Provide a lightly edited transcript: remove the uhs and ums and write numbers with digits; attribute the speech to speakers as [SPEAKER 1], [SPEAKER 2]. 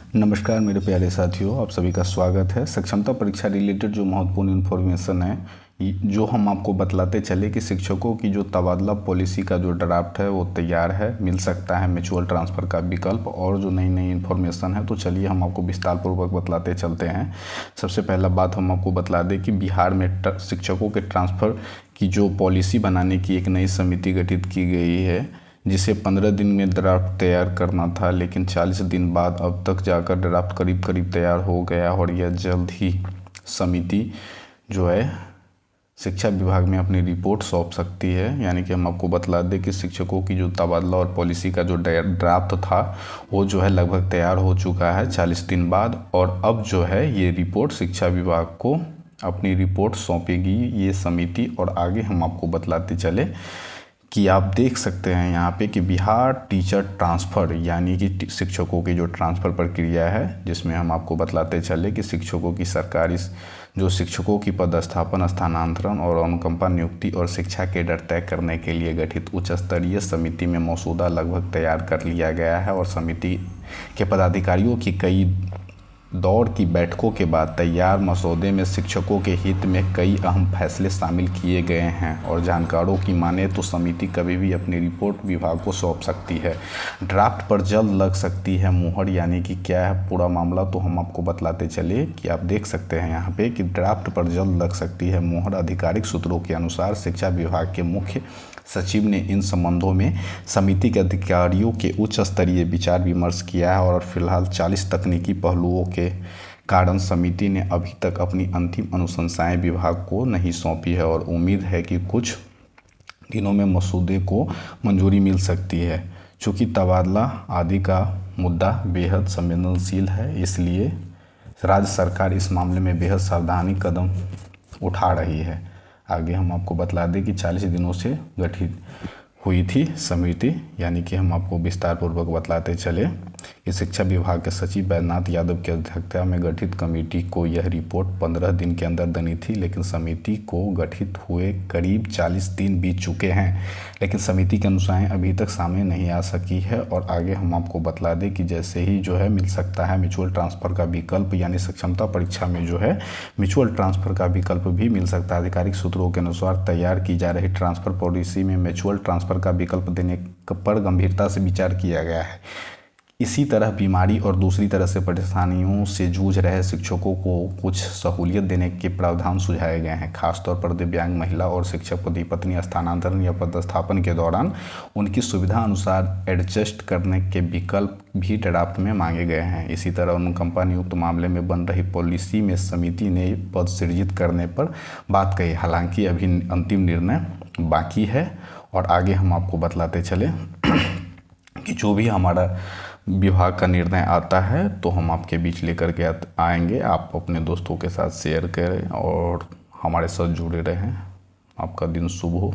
[SPEAKER 1] नमस्कार मेरे प्यारे साथियों, आप सभी का स्वागत है। सक्षमता परीक्षा रिलेटेड जो महत्वपूर्ण इन्फॉर्मेशन है जो हम आपको बतलाते चले कि शिक्षकों की जो तबादला पॉलिसी का जो ड्राफ्ट है वो तैयार है, मिल सकता है म्यूचुअल ट्रांसफ़र का विकल्प, और जो नई नई इन्फॉर्मेशन है तो चलिए हम आपको विस्तारपूर्वक बतलाते चलते हैं। सबसे पहला बात हम आपको बतला दें कि बिहार में शिक्षकों के ट्रांसफ़र की जो पॉलिसी बनाने की एक नई समिति गठित की गई है, जिसे 15 दिन में ड्राफ्ट तैयार करना था, लेकिन 40 दिन बाद अब तक जाकर ड्राफ्ट करीब करीब तैयार हो गया और यह जल्द ही समिति जो है शिक्षा विभाग में अपनी रिपोर्ट सौंप सकती है। यानी कि हम आपको बतला दें कि शिक्षकों की जो तबादला और पॉलिसी का जो ड्राफ्ट था वो जो है लगभग तैयार हो चुका है 40 दिन बाद, और अब जो है ये रिपोर्ट शिक्षा विभाग को अपनी रिपोर्ट सौंपेगी ये समिति। और आगे हम आपको बतलाते चले कि आप देख सकते हैं यहाँ पे कि बिहार टीचर ट्रांसफ़र यानी कि शिक्षकों की जो ट्रांसफ़र प्रक्रिया है, जिसमें हम आपको बतलाते चले कि शिक्षकों की सरकारी जो शिक्षकों की पदस्थापन, स्थानांतरण और अनुकंपा नियुक्ति और शिक्षा केडर तय करने के लिए गठित उच्च स्तरीय समिति में मसौदा लगभग तैयार कर लिया गया है। और समिति के पदाधिकारियों की कई दौर की बैठकों के बाद तैयार मसौदे में शिक्षकों के हित में कई अहम फैसले शामिल किए गए हैं। और जानकारों की माने तो समिति कभी भी अपनी रिपोर्ट विभाग को सौंप सकती है। ड्राफ्ट पर जल्द लग सकती है मुहर। यानी कि क्या है पूरा मामला, तो हम आपको बतलाते चले कि आप देख सकते हैं यहाँ पे कि ड्राफ्ट पर जल्द लग सकती है मुहर। आधिकारिक सूत्रों के अनुसार शिक्षा विभाग के मुख्य सचिव ने इन संबंधों में समिति के अधिकारियों के उच्च स्तरीय विचार विमर्श किया है। और फिलहाल 40 तकनीकी पहलुओं के कारण समिति ने अभी तक अपनी अंतिम अनुशंसाएं विभाग को नहीं सौंपी है, और उम्मीद है कि कुछ दिनों में मसौदे को मंजूरी मिल सकती है। चूँकि तबादला आदि का मुद्दा बेहद संवेदनशील है, इसलिए राज्य सरकार इस मामले में बेहद सावधानी कदम उठा रही है। आगे हम आपको बतला दें कि 40 दिनों से गठित हुई थी समिति। यानी कि हम आपको विस्तार पूर्वक बतलाते चले कि शिक्षा विभाग के सचिव बैद्यनाथ यादव की अध्यक्षता में गठित कमेटी को यह रिपोर्ट 15 दिन के अंदर देनी थी, लेकिन समिति को गठित हुए करीब 40 दिन बीत चुके हैं, लेकिन समिति के अनुसार अभी तक सामने नहीं आ सकी है। और आगे हम आपको बतला दें कि जैसे ही जो है मिल सकता है म्यूचुअल ट्रांसफ़र का विकल्प, यानी सक्षमता परीक्षा में जो है म्यूचुअल ट्रांसफ़र का विकल्प भी मिल सकता है। आधिकारिक सूत्रों के अनुसार तैयार की जा रही ट्रांसफ़र पॉलिसी में म्यूचुअल ट्रांसफ़र का विकल्प देने पर गंभीरता से विचार किया गया है। इसी तरह बीमारी और दूसरी तरह से परेशानियों से जूझ रहे शिक्षकों को कुछ सहूलियत देने के प्रावधान सुझाए गए हैं। खासतौर पर दिव्यांग महिला और शिक्षक पति पत्नी स्थानांतरण या पदस्थापन के दौरान उनकी सुविधा अनुसार एडजस्ट करने के विकल्प भी ड्राफ्ट में मांगे गए हैं। इसी तरह अनुकंपा नियुक्त मामले में बन रही पॉलिसी में समिति ने पद सृजित करने पर बात कही, हालांकि अभी अंतिम निर्णय बाकी है। और आगे हम आपको बतलाते चले कि जो भी हमारा विभाग का निर्णय आता है तो हम आपके बीच लेकर के आएंगे। आप अपने दोस्तों के साथ शेयर करें और हमारे साथ जुड़े रहें। आपका दिन शुभ हो।